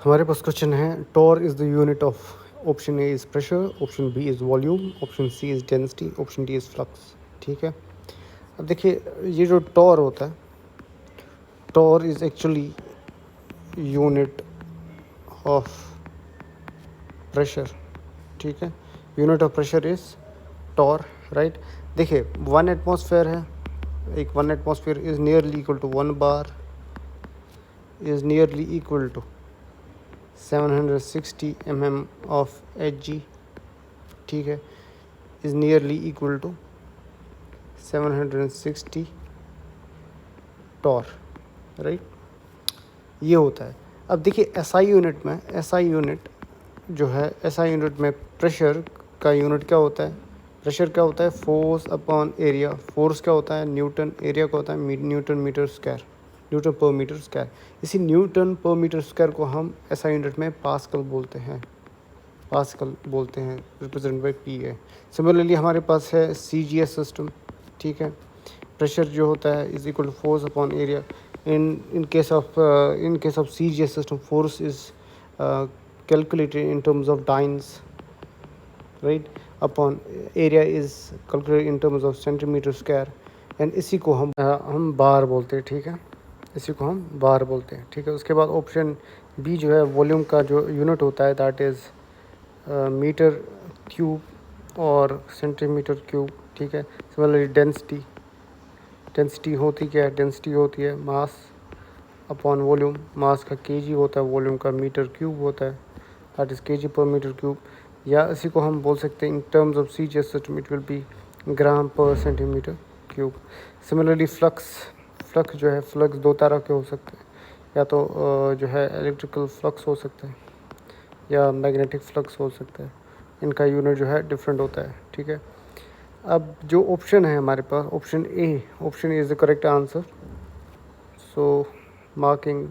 हमारे पास क्वेश्चन है torr is the unit of, option A is pressure, option B is volume, option C is density, option D is flux. ठीक है, अब देखिए ये जो टॉर होता है, torr is actually unit of pressure. ठीक है, unit of pressure is torr, right. देखिए 1 एटमॉस्फेयर है, एक 1 atmosphere is nearly equal to 1 bar is nearly equal to 760 mm of Hg। ठीक है, is nearly equal to 760 torr, right. ये होता है। अब देखिए SI यूनिट में, SI यूनिट जो है, SI यूनिट में प्रेशर का यूनिट क्या होता है, प्रेशर क्या होता है, फोर्स अपॉन एरिया। फोर्स क्या होता है, न्यूटन, एरिया क्या होता है, न्यूटन मीटर स्क्वायर, न्यूटन पर मीटर स्क्वायर। इसी न्यूटन पर मीटर स्क्वायर को हम SI यूनिट में पास्कल बोलते हैं, पास्कल बोलते हैं, रिप्रेजेंट बाई PA। सिमिलरली हमारे पास है CGS सिस्टम। ठीक है, प्रेशर जो होता है is equal to force upon area. In case of CGS system, force is calculated in terms of dynes, right, upon area is calculated in terms of centimetre square. And इसी को हम बार बोलते हैं। ठीक है, इसी को हम बार बोलते हैं। ठीक है, उसके बाद ऑप्शन बी जो है, वॉल्यूम का जो यूनिट होता है दैट इज़ मीटर क्यूब और सेंटीमीटर क्यूब। ठीक है, सिमिलरली डेंसिटी, डेंसिटी होती क्या है, डेंसिटी होती है मास अपॉन वॉल्यूम। मास का केजी होता है, वॉल्यूम का मीटर क्यूब होता है, that is kg per metre cube. या इसी को हम बोल सकते हैं in terms of CGS system it will be gram per centimetre cube. Similarly flux, flux जो है, फ्लक्स दो तरह के हो सकते हैं, या तो जो है इलेक्ट्रिकल फ्लक्स हो सकता है या मैग्नेटिक फ्लक्स हो सकता है। इनका यूनिट जो है डिफरेंट होता है। ठीक है, अब जो ऑप्शन है हमारे पास, option A is the correct answer. So marking